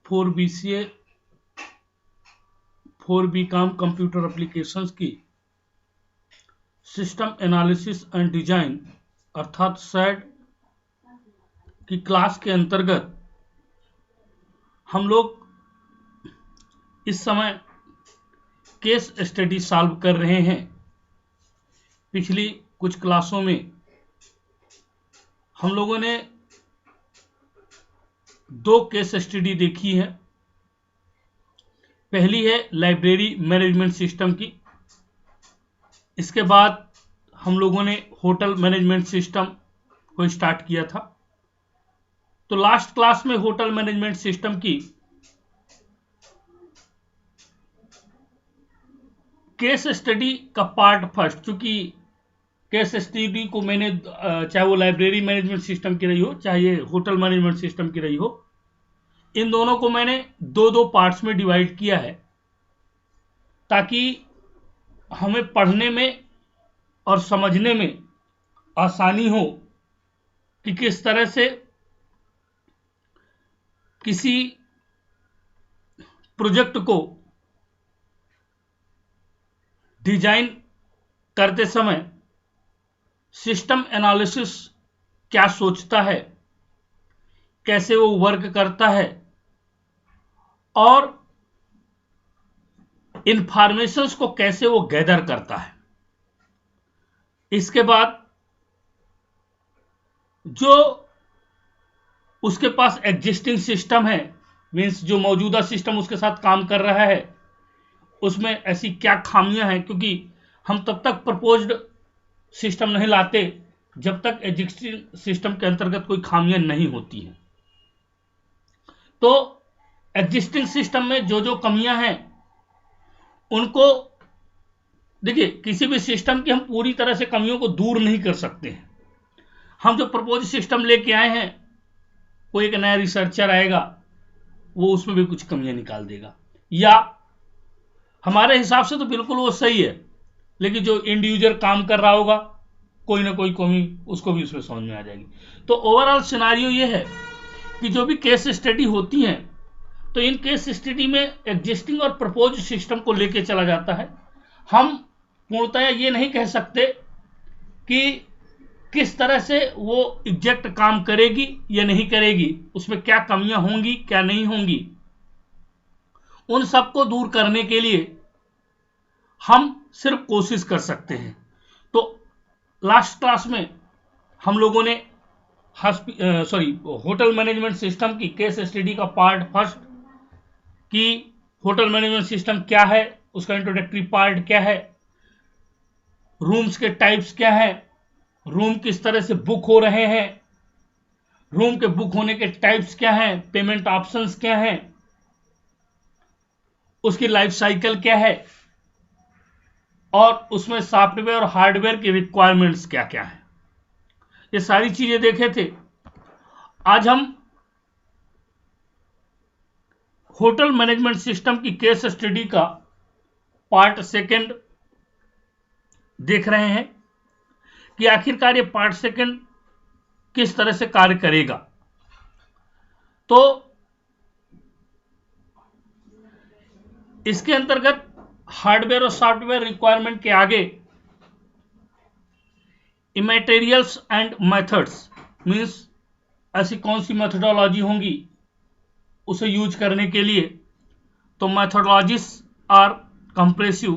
Four BCA 4B.Com computer applications की system analysis and design अर्थात sad की class के अंतर्गत हम लोग इस समय केस स्टडी सॉल्व कर रहे हैं। पिछली कुछ क्लासों में हम लोगों ने 2 केस स्टडी देखी है। पहली है लाइब्रेरी मैनेजमेंट सिस्टम की, इसके बाद हम लोगों ने होटल मैनेजमेंट सिस्टम को स्टार्ट किया था। तो लास्ट क्लास में होटल मैनेजमेंट सिस्टम की केस स्टडी का पार्ट फर्स्ट, चूंकि केस स्टडी को मैंने चाहे वो लाइब्रेरी मैनेजमेंट सिस्टम की रही हो चाहे ये होटल मैनेजमेंट सिस्टम की रही हो, इन दोनों को मैंने 2 पार्ट्स में डिवाइड किया है ताकि हमें पढ़ने में और समझने में आसानी हो कि किस तरह से किसी प्रोजेक्ट को डिजाइन करते समय सिस्टम एनालिसिस क्या सोचता है, कैसे वो वर्क करता है और इंफॉर्मेशंस को कैसे वो गैदर करता है। इसके बाद जो उसके पास एग्जिस्टिंग सिस्टम है, मींस जो मौजूदा सिस्टम उसके साथ काम कर रहा है, उसमें ऐसी क्या खामियां हैं, क्योंकि हम तब तक प्रपोज्ड सिस्टम नहीं लाते जब तक एग्जिस्टिंग सिस्टम के अंतर्गत कोई खामियां नहीं होती हैं। तो एग्जिस्टिंग सिस्टम में जो जो कमियां हैं उनको देखिए, किसी भी सिस्टम की हम पूरी तरह से कमियों को दूर नहीं कर सकते हैं। हम जो प्रपोज सिस्टम लेके आए हैं, कोई एक नया रिसर्चर आएगा वो उसमें भी कुछ कमियां निकाल देगा, या हमारे हिसाब से तो बिल्कुल वो सही है, लेकिन जो इंड यूजर काम कर रहा होगा कोई ना कोई कमी उसको भी उसमें समझ में आ जाएगी। तो ओवरऑल सिनारियो ये है कि जो भी केस स्टडी होती हैं तो इन केस स्टडी में एग्जिस्टिंग और प्रपोज सिस्टम को लेके चला जाता है। हम पूर्णतः ये नहीं कह सकते कि किस तरह से वो एग्जैक्ट काम करेगी या नहीं करेगी, उसमें क्या कमियां होंगी क्या नहीं होंगी। उन सबको दूर करने के लिए हम सिर्फ कोशिश कर सकते हैं। तो लास्ट क्लास में हम लोगों ने होटल मैनेजमेंट सिस्टम की केस स्टडी का पार्ट फर्स्ट कि होटल मैनेजमेंट सिस्टम क्या है, उसका इंट्रोडक्टरी पार्ट क्या है, रूम्स के टाइप्स क्या है, रूम किस तरह से बुक हो रहे हैं, रूम के बुक होने के टाइप्स क्या हैं, पेमेंट ऑप्शंस क्या हैं, उसकी लाइफ साइकिल क्या है और उसमें सॉफ्टवेयर और हार्डवेयर की रिक्वायरमेंट्स क्या क्या है, ये सारी चीजें देखे थे। आज हम होटल मैनेजमेंट सिस्टम की केस स्टडी का पार्ट सेकंड देख रहे हैं कि आखिरकार ये पार्ट सेकंड किस तरह से कार्य करेगा। तो इसके अंतर्गत हार्डवेयर और सॉफ्टवेयर रिक्वायरमेंट के आगे इमैटेरियल्स एंड मेथड्स, मींस ऐसी कौन सी मेथोडोलॉजी होंगी उसे यूज करने के लिए। तो methodologies are compressive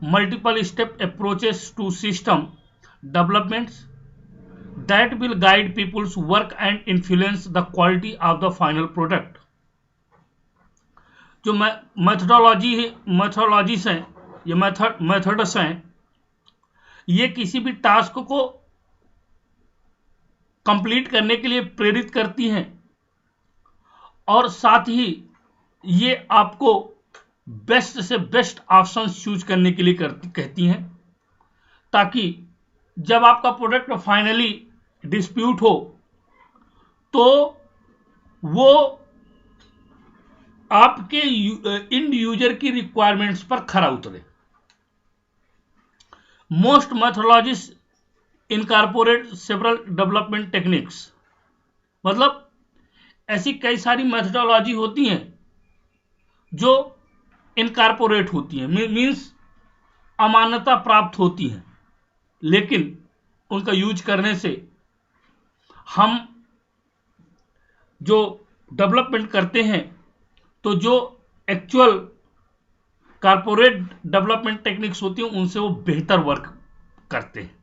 multiple step approaches to system developments that will guide people's work and influence the quality of the final product। जो मैथोडोलॉजीज हैं, ये मेथड्स हैं, ये किसी भी टास्क को कंप्लीट करने के लिए प्रेरित करती हैं और साथ ही ये आपको बेस्ट से बेस्ट ऑप्शन चूज करने के लिए कहती हैं, ताकि जब आपका प्रोडक्ट फाइनली डिस्प्यूट हो तो वो आपके इंड यूजर की रिक्वायरमेंट्स पर खरा उतरे। Most methodologies incorporate several development techniques, मतलब ऐसी कई सारी मेथडोलॉजी होती हैं जो इनकॉर्पोरेट होती हैं, मीन्स अमान्यता प्राप्त होती हैं, लेकिन उनका यूज करने से हम जो डेवलपमेंट करते हैं तो जो एक्चुअल कॉर्पोरेट डेवलपमेंट टेक्निक्स होती हैं उनसे वो बेहतर वर्क करते हैं।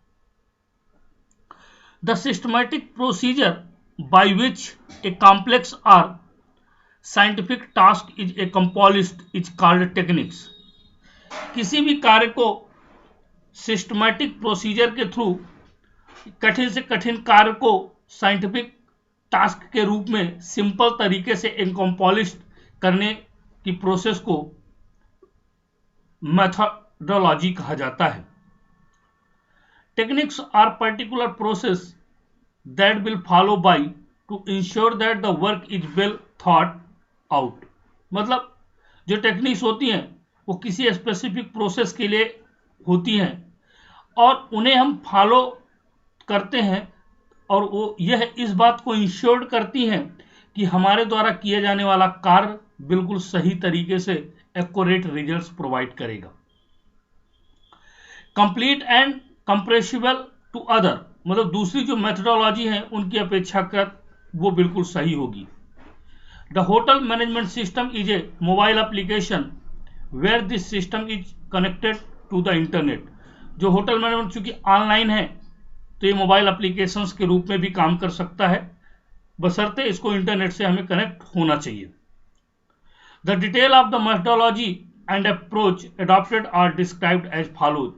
The systematic procedure by which a complex or scientific task is accomplished is called techniques. किसी भी कार्य को सिस्टमैटिक प्रोसीजर के थ्रू कठिन से कठिन कार्य को साइंटिफिक टास्क के रूप में सिंपल तरीके से एक्कम्प्लिश करने की प्रोसेस को मेथडोलॉजी कहा जाता है। Techniques are particular process that will follow by to ensure that the work is well thought out. मतलब जो टेक्निक्स होती हैं वो किसी स्पेसिफिक प्रोसेस के लिए होती हैं और उन्हें हम फॉलो करते हैं और वो यह इस बात को इंश्योर करती हैं कि हमारे द्वारा किया जाने वाला कार्य बिल्कुल सही तरीके से एक्यूरेट रिजल्ट्स प्रोवाइड करेगा। Complete and compressible to other, मतलब दूसरी जो मेथडोलॉजी है उनकी अपेक्षाकृत वो बिल्कुल सही होगी। The hotel management system is a mobile application where this system is connected to the internet. जो होटल मैनेजमेंट चूंकि ऑनलाइन है तो ये मोबाइल एप्लीकेशंस के रूप में भी काम कर सकता है, बशर्ते इसको इंटरनेट से हमें कनेक्ट होना चाहिए। The detail of the methodology and approach adopted are described as follows.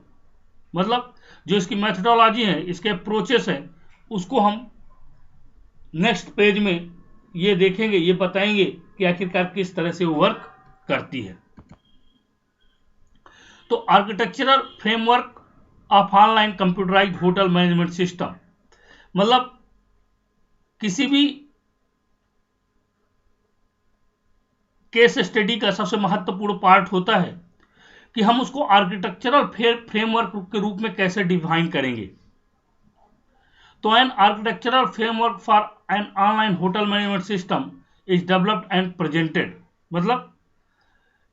मतलब जो इसकी मेथडोलॉजी है, इसके अप्रोचेस हैं, उसको हम नेक्स्ट पेज में ये देखेंगे, ये बताएंगे कि आखिरकार किस तरह से वो वर्क करती है। तो architectural framework of online computerised hotel management system, मतलब किसी भी केस स्टडी का सबसे महत्वपूर्ण पार्ट होता है कि हम उसको आर्किटेक्चरल फ्रेमवर्क के रूप में कैसे डिफाइन करेंगे। तो an architectural framework for an online hotel management system is developed and presented. मतलब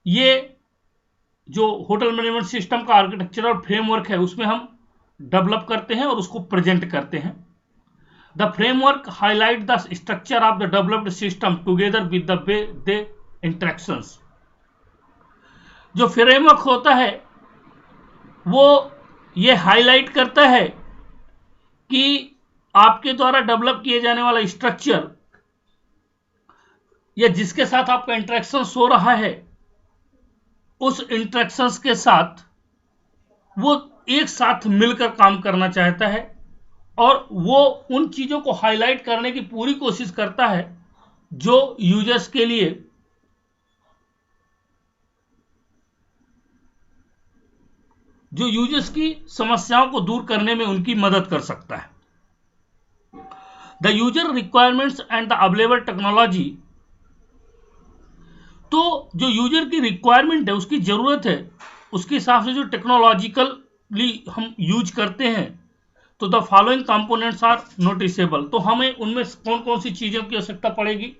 ये जो होटल मैनेजमेंट सिस्टम का आर्किटेक्चरल फ्रेमवर्क है उसमें हम डेवलप करते हैं और उसको प्रेजेंट करते हैं। The framework highlight the structure of the developed system together with the way they interactions. जो फ्रेमवर्क होता है वो ये हाईलाइट करता है कि आपके द्वारा डेवलप किए जाने वाला स्ट्रक्चर या जिसके साथ आपका इंटरेक्शन हो रहा है उस इंटरेक्शंस के साथ वो एक साथ मिलकर काम करना चाहता है और वो उन चीजों को हाईलाइट करने की पूरी कोशिश करता है जो यूजर्स के लिए की समस्याओं को दूर करने में उनकी मदद कर सकता है। The user requirements and the available technology, तो जो यूजर की रिक्वायरमेंट है, उसकी जरूरत है, उसके हिसाब से जो टेक्नोलॉजिकली हम यूज करते हैं, तो the following components are noticeable. तो हमें उनमें कौन कौन सी चीजों की आवश्यकता पड़ेगी।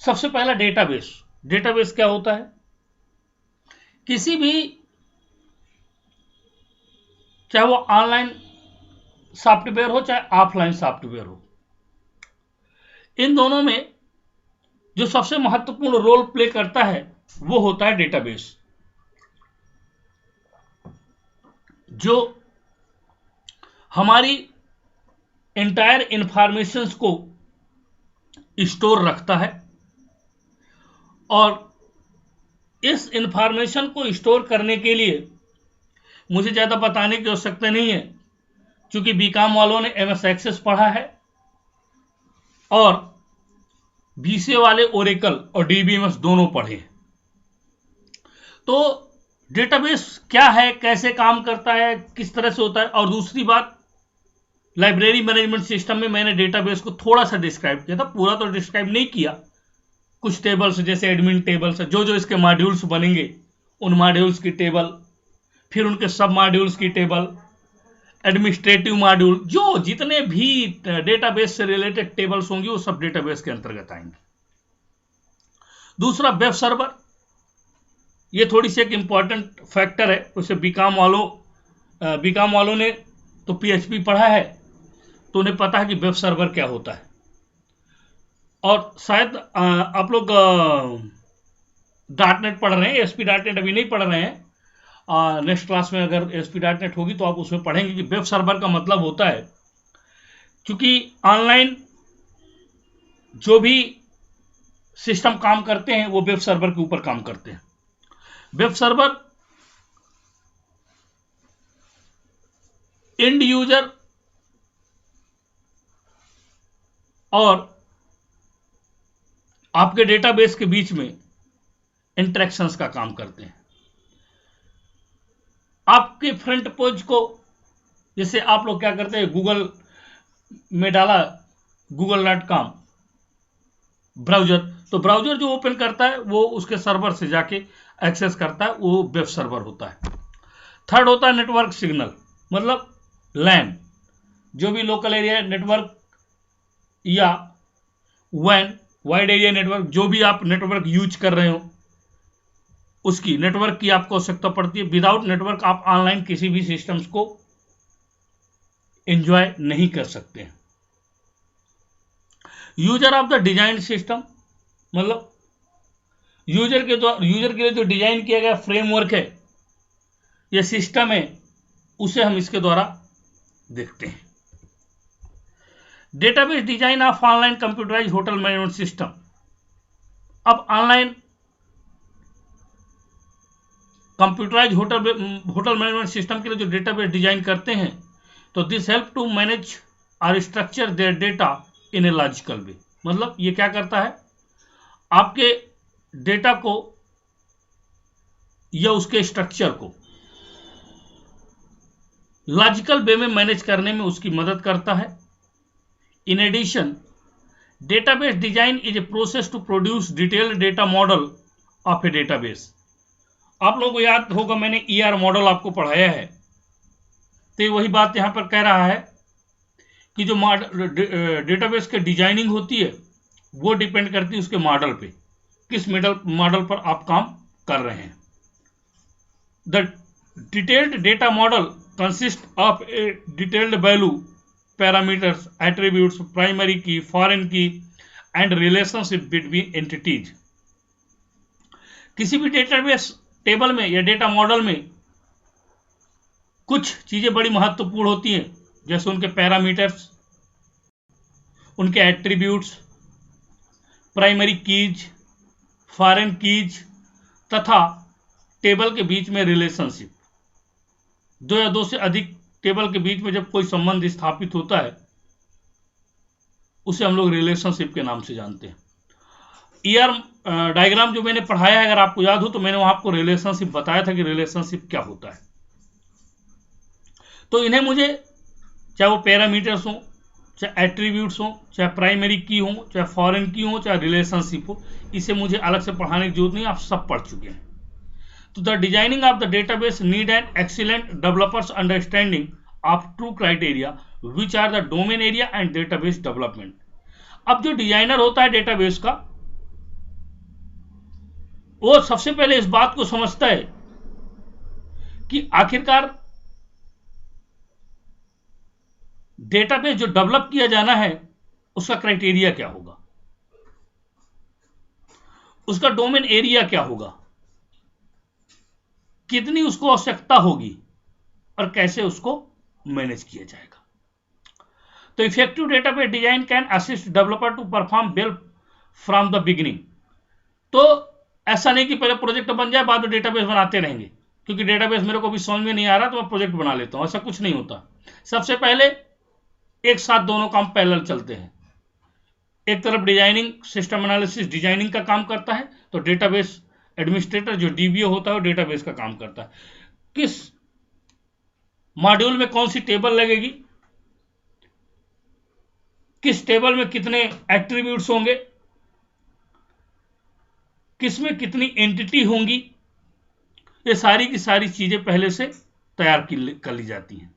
सबसे पहला डेटाबेस। डेटाबेस क्या होता है? किसी भी, चाहे वो ऑनलाइन सॉफ्टवेयर हो चाहे ऑफलाइन सॉफ्टवेयर हो, इन दोनों में जो सबसे महत्वपूर्ण रोल प्ले करता है वो होता है डेटाबेस, जो हमारी एंटायर इंफॉर्मेशंस को स्टोर रखता है। और इस इंफॉर्मेशन को स्टोर करने के लिए मुझे ज्यादा बताने की आवश्यकता नहीं है, क्योंकि बीकॉम वालों ने एमएस एक्सेस पढ़ा है और बीसीए वाले ओरेकल और डीबीएमएस दोनों पढ़े। तो डेटाबेस क्या है, कैसे काम करता है, किस तरह से होता है। और दूसरी बात, लाइब्रेरी मैनेजमेंट सिस्टम में मैंने डेटाबेस को थोड़ा सा डिस्क्राइब किया था, पूरा तो डिस्क्राइब नहीं किया। कुछ टेबल्स जैसे एडमिन टेबल्स, जो जो इसके मॉड्यूल्स बनेंगे उन मॉड्यूल्स की टेबल, फिर उनके सब मॉड्यूल्स की टेबल, एडमिनिस्ट्रेटिव मॉड्यूल, जो जितने भी डेटाबेस से रिलेटेड टेबल्स होंगी वो सब डेटाबेस के अंतर्गत आएंगे। दूसरा वेब सर्वर, ये थोड़ी सी एक इंपॉर्टेंट फैक्टर है। उसे बीकॉम वालों ने तो पीएचपी पढ़ा है तो उन्हें पता है कि वेब सर्वर क्या होता है। और शायद आप लोग .NET पढ़ रहे हैं, ASP.NET अभी नहीं पढ़ रहे हैं। नेक्स्ट क्लास में अगर ASP.NET होगी तो आप उसमें पढ़ेंगे कि वेब सर्वर का मतलब होता है, क्योंकि ऑनलाइन जो भी सिस्टम काम करते हैं वो वेब सर्वर के ऊपर काम करते हैं। वेब सर्वर एंड यूजर और आपके डेटाबेस के बीच में इंटरेक्शंस का काम करते हैं। आपके फ्रंट पेज को, जैसे आप लोग क्या करते हैं, गूगल में डाला google.com ब्राउजर, तो ब्राउजर जो ओपन करता है वो उसके सर्वर से जाके एक्सेस करता है, वो वेब सर्वर होता है। थर्ड होता है नेटवर्क सिग्नल, मतलब लैन, जो भी लोकल एरिया नेटवर्क या वैन वाइड एरिया नेटवर्क, जो भी आप नेटवर्क यूज कर रहे हो उसकी नेटवर्क की आपको आवश्यकता पड़ती है। विदाउट नेटवर्क आप ऑनलाइन किसी भी सिस्टम्स को एंजॉय नहीं कर सकते हैं। User of the design system, मतलब यूजर के लिए जो डिजाइन किया गया फ्रेमवर्क है या सिस्टम है, उसे हम इसके द्वारा देखते हैं। Database design of online computerize hotel management system. अब online computerize hotel management system के लिए जो डेटाबेस डिजाइन करते हैं, तो दिस हेल्प टू मैनेज और structure their data in a logical way. मतलब ये क्या करता है, आपके डेटा को या उसके स्ट्रक्चर को लॉजिकल वे में मैनेज करने में उसकी मदद करता है। In addition, database design is a process to produce detailed data model of a database. आप लोगों को याद होगा मैंने ER मॉडल आपको पढ़ाया है, तो वही बात यहां पर कह रहा है कि जो डेटाबेस की डिजाइनिंग होती है वो डिपेंड करती है उसके मॉडल पे, किस मॉडल पर आप काम कर रहे हैं। The detailed data model consist of A detailed value, parameters, attributes, primary की, फॉरेन की एंड रिलेशनशिप बिटवीन एंटिटीज। किसी भी डेटाबेस टेबल में या डेटा मॉडल में कुछ चीजें बड़ी महत्वपूर्ण होती हैं, जैसे उनके पैरामीटर्स, उनके attributes, primary keys, foreign keys तथा टेबल के बीच में रिलेशनशिप। दो या दो से अधिक टेबल के बीच में जब कोई संबंध स्थापित होता है उसे हम लोग रिलेशनशिप के नाम से जानते हैं। ER डायग्राम जो मैंने पढ़ाया है, अगर आपको याद हो तो मैंने वहां आपको रिलेशनशिप बताया था कि रिलेशनशिप क्या होता है। तो इन्हें मुझे, चाहे वो पैरामीटर्स हो, चाहे एट्रीब्यूट्स हो, चाहे प्राइमरी की हो, चाहे फॉरेन की हो, चाहे रिलेशनशिप हो, इसे मुझे अलग से पढ़ाने की जरूरत नहीं, आप सब पढ़ चुके हैं। तो the designing of the database need an excellent developers understanding of true criteria which are the domain area and database development. अब जो डिजाइनर होता है डेटाबेस का, वो सबसे पहले इस बात को समझता है कि आखिरकार डेटाबेस जो डेवलप किया जाना है उसका क्राइटेरिया क्या होगा, उसका डोमेन एरिया क्या होगा, कितनी उसको आवश्यकता होगी और कैसे उसको मैनेज किया जाएगा। तो effective database design can assist developer to perform well from the beginning. तो ऐसा नहीं कि पहले प्रोजेक्ट बन जाए बाद में डेटाबेस बनाते रहेंगे, क्योंकि डेटाबेस मेरे को भी समझ में नहीं आ रहा तो मैं प्रोजेक्ट बना लेता हूं, ऐसा कुछ नहीं होता। सबसे पहले एक साथ दोनों काम पैरेलल चलते हैं। एक तरफ डिजाइनिंग, सिस्टम एनालिसिस डिजाइनिंग का काम करता है, तो डेटाबेस एडमिनिस्ट्रेटर जो DBA होता है वो डेटाबेस का काम करता है। किस मॉड्यूल में कौन सी टेबल लगेगी, किस टेबल में कितने एट्रीब्यूट्स होंगे, किसमें कितनी एंटिटी होंगी, ये सारी की सारी चीजें पहले से तैयार कर ली जाती हैं।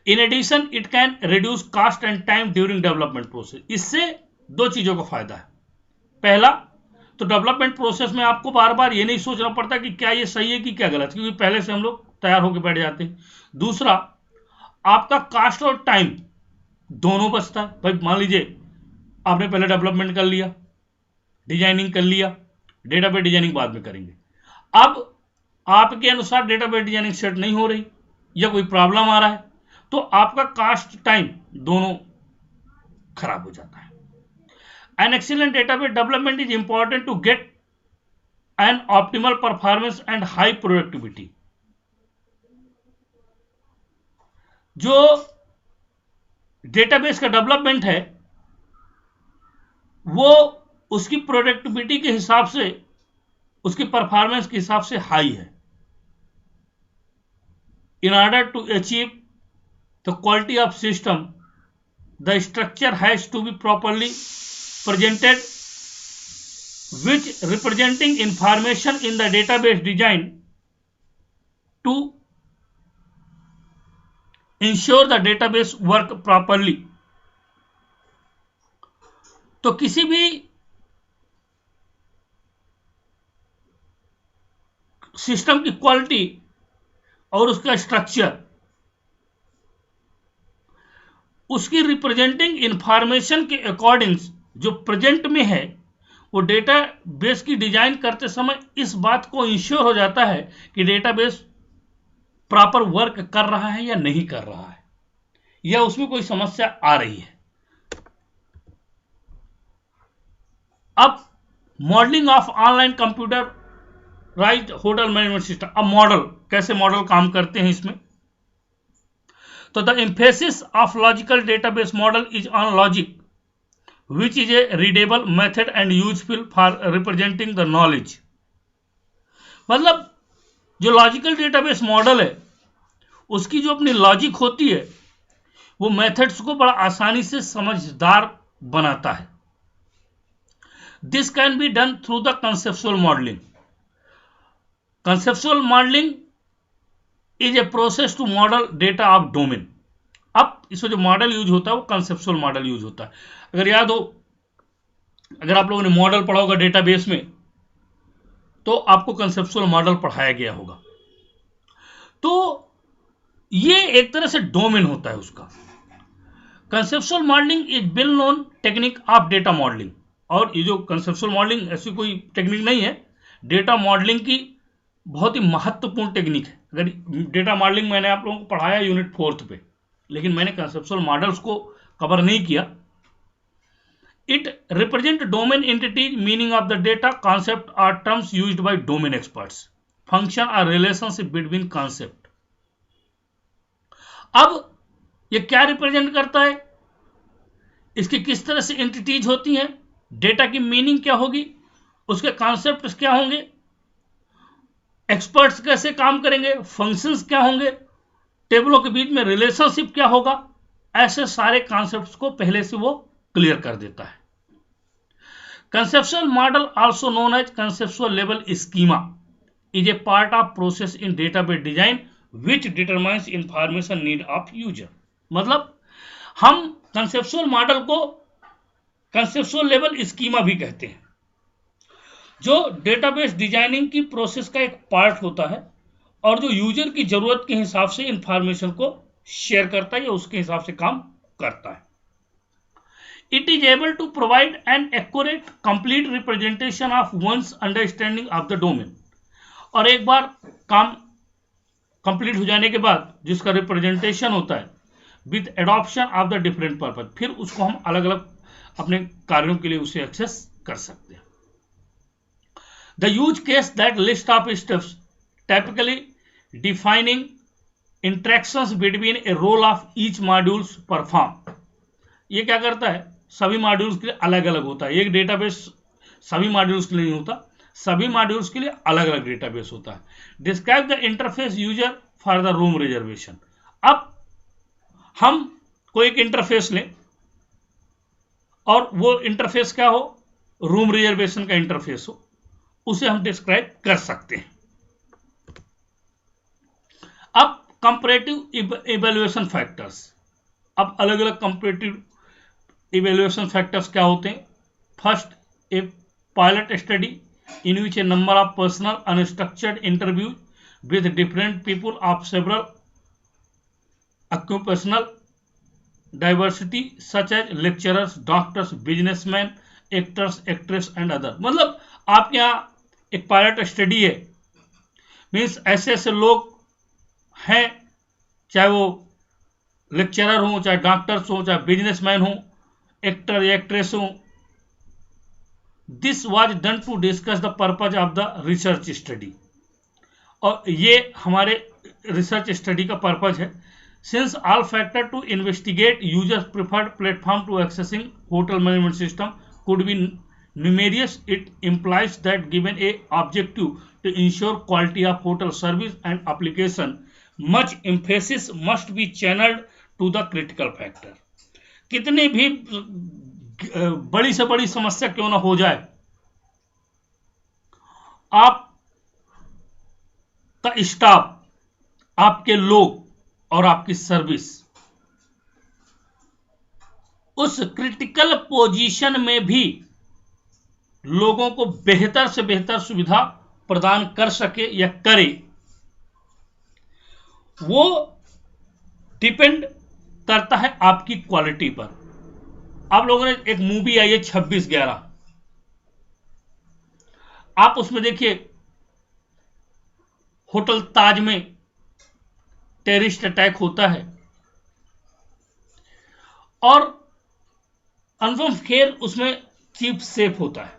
In addition it can reduce cost and time during development process. इससे दो चीजों का फायदा है। पहला तो डेवलपमेंट प्रोसेस में आपको बार बार ये नहीं सोचना पड़ता कि क्या ये सही है कि क्या गलत, क्योंकि पहले से हम लोग तैयार होकर बैठ जाते हैं। दूसरा, आपका कॉस्ट और टाइम दोनों बचता है। भाई मान लीजिए आपने पहले डेवलपमेंट कर लिया, डिजाइनिंग कर लिया, डेटाबेस डिजाइनिंग बाद में करेंगे। अब आपके अनुसार डेटाबेस डिजाइनिंग सेट नहीं हो रही या कोई प्रॉब्लम आ रहा है, तो आपका कॉस्ट टाइम दोनों खराब हो जाता है। An excellent database development is important to get an optimal performance and high productivity। जो डेटाबेस का डेवलपमेंट है वो उसकी प्रोडक्टिविटी के हिसाब से, उसकी परफॉर्मेंस के हिसाब से हाई है। In order to achieve the quality of system, the structure has to be properly presented, which representing information in the database design to ensure the database work properly। तो किसी भी सिस्टम की quality और उसका structure, उसकी representing information के according जो present में है, वो डेटाबेस की डिजाइन करते समय इस बात को इंश्योर हो जाता है कि डेटाबेस प्रॉपर वर्क कर रहा है या नहीं कर रहा है, या उसमें कोई समस्या आ रही है। अब modelling of online computerised hotel management system. अब मॉडल कैसे, मॉडल काम करते हैं इसमें। तो the emphasis of logical database model is on logic which is a readable method and useful for representing the knowledge। मतलब जो लॉजिकल डेटाबेस मॉडल है उसकी जो अपनी लॉजिक होती है वो मेथड्स को बड़ा आसानी से समझदार बनाता है। This can be done through the conceptual modelling. Conceptual modelling is a process to model data of domain. अब इसमें जो मॉडल यूज होता है वो कंसेप्चुअल मॉडल यूज होता है। अगर याद हो, अगर आप लोगों ने मॉडल पढ़ा होगा डेटाबेस में, तो आपको कंसेप्चुअल मॉडल पढ़ाया गया होगा। तो ये एक तरह से डोमेन होता है उसका। Conceptual modelling is well known technique of data modelling. और ये जो कंसेप्चुअल मॉडलिंग ऐसी कोई टेक्निक नहीं है, डेटा मॉडलिंग की बहुत ही महत्वपूर्ण टेक्निक है। अगर डेटा मॉडलिंग मैंने आप लोगों को पढ़ाया यूनिट 4 पे, लेकिन मैंने कंसेप्चुअल मॉडल्स को कवर नहीं किया। It represent domain entities, meaning of the data, concept are terms used by domain experts, function और रिलेशनशिप बिटवीन कॉन्सेप्ट। अब ये क्या रिप्रेजेंट करता है, इसकी किस तरह से एंटिटीज होती हैं, डेटा की मीनिंग क्या होगी, उसके कॉन्सेप्ट क्या होंगे, एक्सपर्ट्स कैसे काम करेंगे, फंक्शंस क्या होंगे, टेबलों के बीच में रिलेशनशिप क्या होगा, ऐसे सारे कॉन्सेप्ट्स को पहले से वो क्लियर कर देता है। Conceptual model also known as conceptual level schema is a part of process in database design which determines information need of user. मतलब हम कंसेप्चुअल मॉडल को कंसेप्चुअल लेवल स्कीमा भी कहते हैं, जो डेटाबेस डिजाइनिंग की प्रोसेस का एक पार्ट होता है और जो यूजर की जरूरत के हिसाब से इंफॉर्मेशन को शेयर करता है या उसके हिसाब से काम करता है। It is able to provide an accurate, complete representation of one's understanding of the domain। और एक बार काम कंप्लीट हो जाने के बाद जिसका रिप्रेजेंटेशन होता है with adoption of the different purpose, फिर उसको हम अलग अलग अपने कार्यों के लिए उसे एक्सेस कर सकते हैं। The use case that list of steps typically defining interactions between a role of each modules perform. ये क्या करता है, सभी मॉड्यूल्स के लिए अलग अलग होता है। एक डेटाबेस सभी मॉड्यूल्स के लिए नहीं होता, सभी मॉड्यूल्स के लिए अलग अलग डेटाबेस होता है। Describe the interface user for the room reservation. अब हम कोई एक इंटरफेस लें और वो इंटरफेस क्या हो, रूम रिजर्वेशन का इंटरफेस हो, उसे हम डिस्क्राइब कर सकते हैं। अब कंपैरेटिव इवैल्यूएशन फैक्टर्स। अब अलग अलग कंपैरेटिव इवैल्यूएशन फैक्टर्स क्या होते हैं? First, A pilot study in which A number of personal unstructured interview with different people of several occupational diversity such as lecturers, doctors, businessmen, actors, actress and other। मतलब आपके यहाँ एक pilot study है, means ऐसे ऐसे लोग हैं, चाहे वो लेक्चरर हो, चाहे डॉक्टर्स हो, चाहे बिजनेसमैन हो, एक्टर या एक्ट्रेस हो। This was done to discuss the purpose of the research study, और ये हमारे रिसर्च स्टडी का पर्पज है। Since all factor to investigate users preferred platform to accessing hotel management system could be numerous, it implies that given a objective to ensure quality of hotel service and application, much emphasis must be channeled to the critical factor। कितनी भी बड़ी से बड़ी समस्या क्यों ना हो जाए, आप का स्टाफ, आपके लोग और आपकी सर्विस उस क्रिटिकल पोजीशन में भी लोगों को बेहतर से बेहतर सुविधा प्रदान कर सके या करे, वो डिपेंड करता है आपकी क्वालिटी पर। आप लोगों ने एक मूवी आई है 26/11, आप उसमें देखिए होटल ताज में टेररिस्ट अटैक होता है और अनुपम खेर उसमें चीफ सेफ होता है।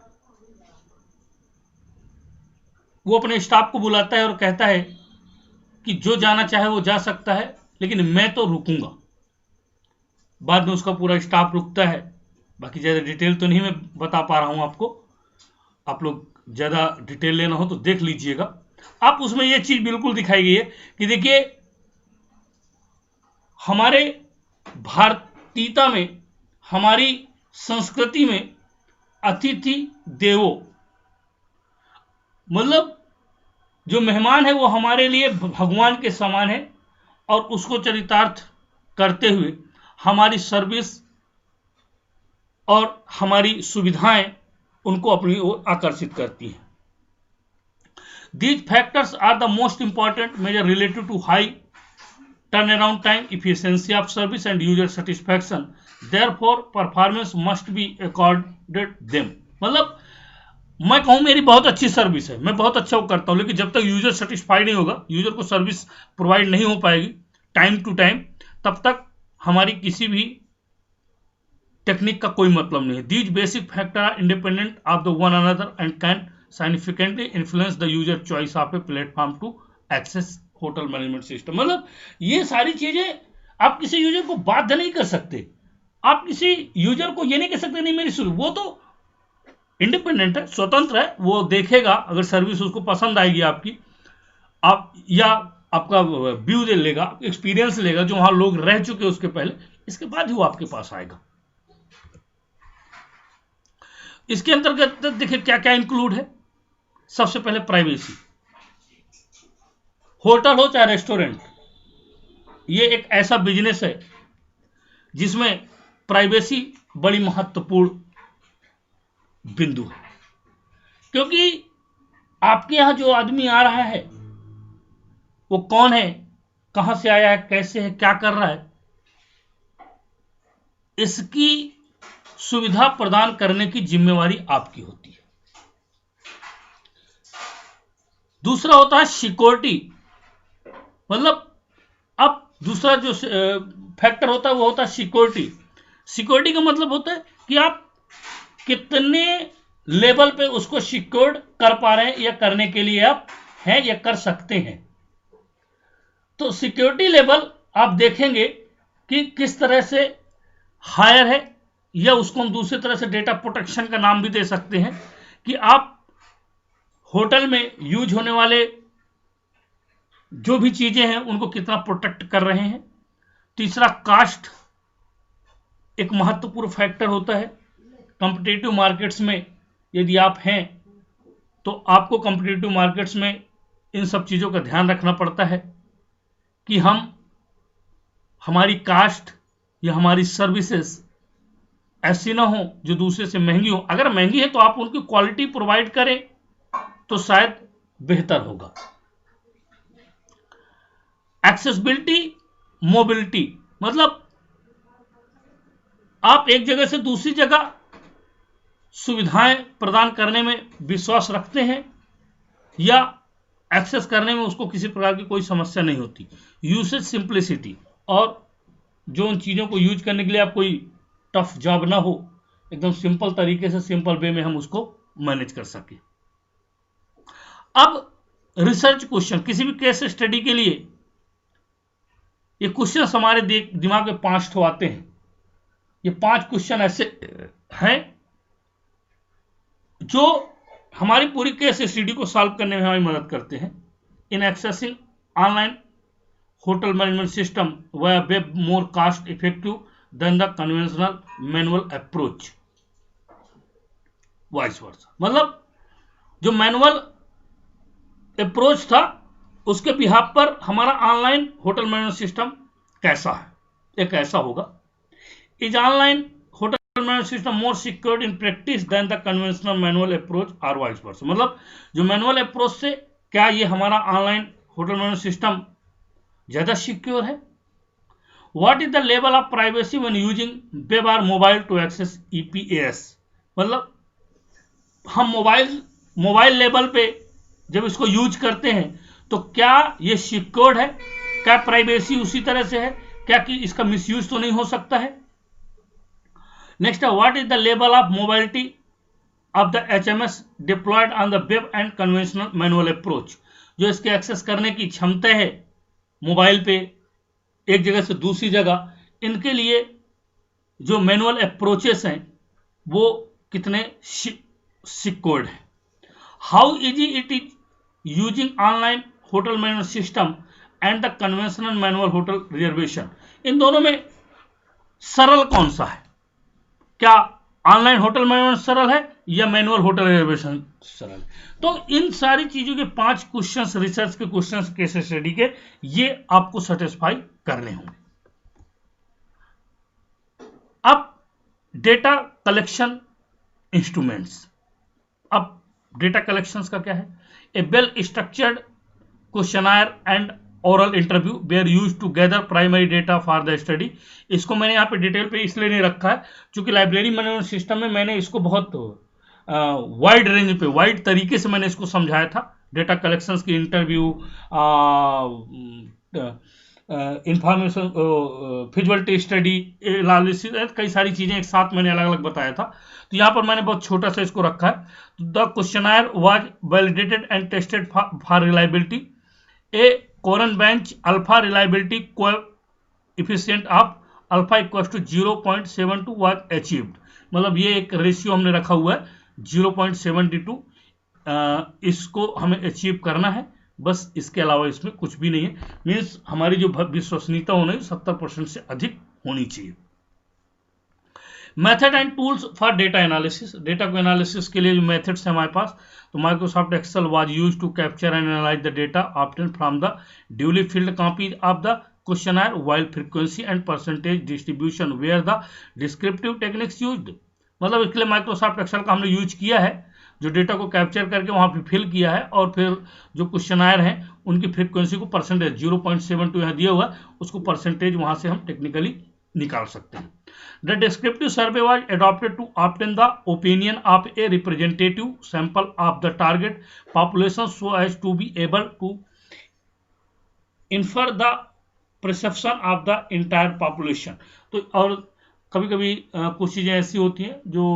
वो अपने स्टाफ को बुलाता है और कहता है कि जो जाना चाहे वो जा सकता है, लेकिन मैं तो रुकूंगा। बाद में उसका पूरा स्टाफ रुकता है। बाकी ज़्यादा डिटेल तो नहीं मैं बता पा रहा हूं आपको, आप लोग ज़्यादा डिटेल लेना हो तो देख लीजिएगा। आप उसमें ये चीज़ बिल्कुल दिखाई गई है कि देखिए हमारे भारतीयता में, हमारी संस्कृति में अतिथि देवो, मतलब जो मेहमान है वो हमारे लिए भगवान के समान है, और उसको चरितार्थ करते हुए हमारी सर्विस और हमारी सुविधाएं उनको अपनी ओर आकर्षित करती हैं। These factors are the most important measure related to high turnaround time, efficiency of service and user satisfaction. Therefore, performance must be accorded them। मतलब मैं कहूं मेरी बहुत अच्छी सर्विस है, मैं बहुत अच्छा वो करता हूं, लेकिन जब तक यूजर सेटिस्फाइड नहीं होगा, यूजर को सर्विस प्रोवाइड नहीं हो पाएगी टाइम टू टाइम, तब तक हमारी किसी भी टेक्निक का कोई मतलब नहीं है। These basic factor are independent of the one another and can significantly influence the user choice of a platform to access hotel management system। मतलब ये सारी चीजें आप किसी यूजर को बाध्य नहीं कर सकते, आप किसी यूजर को ये नहीं कह सकते नहीं मेरी सर्विस, वो तो इंडिपेंडेंट है, स्वतंत्र है, वो देखेगा अगर सर्विस उसको पसंद आएगी आपकी, आप या आपका व्यू दे लेगा, एक्सपीरियंस लेगा जो वहां लोग रह चुके उसके पहले, इसके बाद ही वो आपके पास आएगा। इसके अंतर्गत देखिए क्या क्या इंक्लूड है। सबसे पहले प्राइवेसी, होटल हो चाहे रेस्टोरेंट, ये एक ऐसा बिजनेस है जिसमें प्राइवेसी बड़ी महत्वपूर्ण बिंदु है, क्योंकि आपके यहां जो आदमी आ रहा है वो कौन है, कहां से आया है, कैसे है, क्या कर रहा है, इसकी सुविधा प्रदान करने की जिम्मेवारी आपकी होती है। दूसरा होता है सिक्योरिटी, मतलब अब दूसरा जो फैक्टर होता है वो होता है सिक्योरिटी। सिक्योरिटी का मतलब होता है कि आप कितने लेवल पे उसको सिक्योर्ड कर पा रहे हैं या करने के लिए आप हैं या कर सकते हैं। तो सिक्योरिटी लेवल आप देखेंगे कि किस तरह से हायर है, या उसको हम दूसरी तरह से डेटा प्रोटेक्शन का नाम भी दे सकते हैं, कि आप होटल में यूज होने वाले जो भी चीजें हैं उनको कितना प्रोटेक्ट कर रहे हैं। तीसरा, कास्ट एक महत्वपूर्ण फैक्टर होता है। कॉम्पिटिटिव मार्केट्स में यदि आप हैं तो आपको कॉम्पिटिटिव मार्केट्स में इन सब चीजों का ध्यान रखना पड़ता है कि हमारी कास्ट या हमारी सर्विसेज ऐसी ना हो जो दूसरे से महंगी हो। अगर महंगी है तो आप उनकी क्वालिटी प्रोवाइड करें तो शायद बेहतर होगा। एक्सेसिबिलिटी, मोबिलिटी, मतलब आप एक जगह से दूसरी जगह सुविधाएं प्रदान करने में विश्वास रखते हैं या एक्सेस करने में उसको किसी प्रकार की कोई समस्या नहीं होती। यूसेज सिंप्लिसिटी, और जो उन चीज़ों को यूज करने के लिए आप कोई टफ जॉब ना हो, एकदम सिंपल तरीके से, सिंपल वे में हम उसको मैनेज कर सकें। अब रिसर्च क्वेश्चन, किसी भी केस स्टडी के लिए ये क्वेश्चन हमारे दिमाग में 5 ठो आते हैं। ये 5 क्वेश्चन ऐसे हैं जो हमारी पूरी केस स्टडी को सॉल्व करने में हमारी मदद करते हैं। In accessing online hotel management system via web more cost effective than the conventional manual approach, vice versa. मतलब जो मैनुअल अप्रोच था उसके बिहाफ पर हमारा ऑनलाइन होटल मैनेजमेंट सिस्टम कैसा है, एक ऐसा होगा। Is online hotel management system more secured in practice than the conventional manual approach और वाइस वर्सा। मतलब जो मैनुअल अप्रोच से क्या ये हमारा ऑनलाइन होटल मैनेजमेंट सिस्टम ज्यादा सिक्योर है। What is the level of privacy when using web और मोबाइल टू एक्सेस EPAS। मतलब हम मोबाइल लेवल पे जब इसको यूज करते हैं तो क्या ये सिक्योर्ड है, क्या प्राइवेसी उसी तरह से है, क्या कि इसका मिसयूज तो नहीं हो सकता है। नेक्स्ट है what is the level of mobility of the HMS diploid on the web and conventional manual approach. जो इसके एक्सेस करने की क्षमता है मोबाइल पे एक जगह से दूसरी जगह, इनके लिए जो मैनुअल अप्रोचेस हैं वो कितने सिक्योर्ड है। How easy it is using online hotel management system and the conventional manual hotel reservation. इन दोनों में सरल कौन सा है, क्या ऑनलाइन होटल मैनेजमेंट सरल है या मैनुअल होटल रिजर्वेशन सरल है। तो इन सारी चीजों के 5 क्वेश्चंस, रिसर्च के क्वेश्चंस, केस स्टडी के, ये आपको सेटिस्फाई करने होंगे। अब डेटा कलेक्शन इंस्ट्रूमेंट्स। अब डेटा कलेक्शंस का क्या है। A well structured questionnaire and oral interview were use to gather primary data for the study. इसको मैंने यहाँ पे डिटेल पे इसलिए नहीं रखा है क्योंकि लाइब्रेरी मैनेजमेंट सिस्टम में मैंने इसको बहुत वाइड रेंज पे, वाइड तरीके से मैंने इसको समझाया था। डेटा कलेक्शंस की interview, information, feasibility study, analysis, कई सारी चीजें एक साथ मैंने अलग अलग बताया था। तो यहाँ पर मैंने बहुत छोटा सा इसको रखा है। The questionnaire was validated and tested for reliability. A Cronbach alpha reliability coefficient of alpha equal to 0.72 was achieved. मतलब ये एक रेशियो हमने रखा हुआ है 0.72, इसको हमें अचीव करना है, बस इसके अलावा इसमें कुछ भी नहीं है। मीन्स हमारी जो विश्वसनीयता होनी 70% से अधिक होनी चाहिए। Method and tools for data analysis. Data को एनालिसिस के लिए जो मेथड्स है हमारे पास, तो Microsoft Excel was used to capture and analyse the data obtained from the duly filled copies of the questionnaire while frequency and percentage distribution were the descriptive techniques used. मतलब इसके लिए माइक्रोसॉफ्ट एक्सेल का हमने use किया है, जो data को capture करके वहां पे फिल किया है और फिर जो क्वेश्चनायर हैं उनकी फ्रीक्वेंसी को परसेंटेज 0.72 यहाँ दिया हुआ है, उसको परसेंटेज वहां से हम टेक्निकली निकाल सकते हैं। The descriptive survey was adopted to obtain the opinion of a representative sample of the target population so as to be able to infer the perception of the entire population। तो और कभी कभी कुछ चीज़ें ऐसी होती हैं जो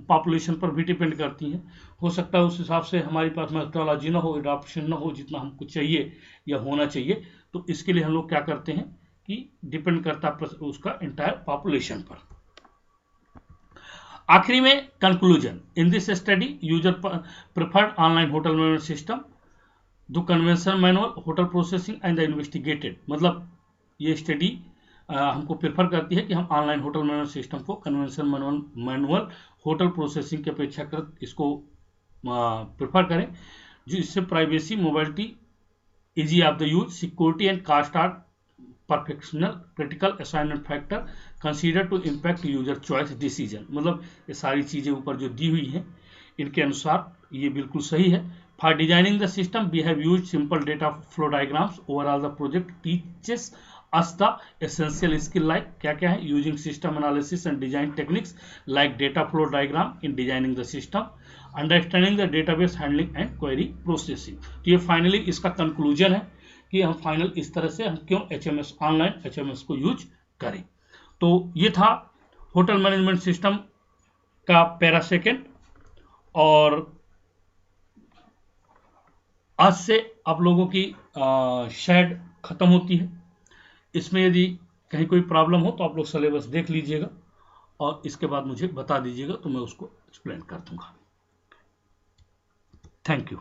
पॉपुलेशन पर भी डिपेंड करती हैं। हो सकता है उस हिसाब से हमारे पास मेथोडोलॉजी ना हो, एडॉप्शन ना हो जितना हमको चाहिए या होना चाहिए। तो इसके लिए हम लोग क्या करते हैं कि डिपेंड करता है उसका एंटायर पॉपुलेशन पर। आखिरी में conclusion. In this study user preferred online hotel management system the conventional manual hotel processing and the investigated. मतलब ये स्टडी हमको प्रेफर करती है कि हम ऑनलाइन होटल मैनेजमेंट सिस्टम को कन्वेंशनल मैनुअल होटल प्रोसेसिंग की अपेक्षाकृत इसको प्रेफर करें, जो इससे privacy, mobility, easy of the use, security and cost are perfectional critical assignment factor consider to impact user choice decision. मतलब ये सारी चीजें ऊपर जो दी हुई हैं इनके अनुसार ये बिल्कुल सही है। For designing the system we have used simple data flow diagrams. Overall the project teaches us the essential skill like क्या है, using system analysis and design techniques like data flow diagram in designing the system, understanding the database handling and query processing। तो ये finally इसका conclusion है कि हम final इस तरह से हम क्यों HMS ऑनलाइन HMS को यूज करें। तो ये था होटल मैनेजमेंट सिस्टम का पैरा सेकेंड। और आज से आप लोगों की शेड खत्म होती है। इसमें यदि कहीं कोई प्रॉब्लम हो तो आप लोग सिलेबस देख लीजिएगा और इसके बाद मुझे बता दीजिएगा तो मैं उसको एक्सप्लेन कर दूंगा। Thank you.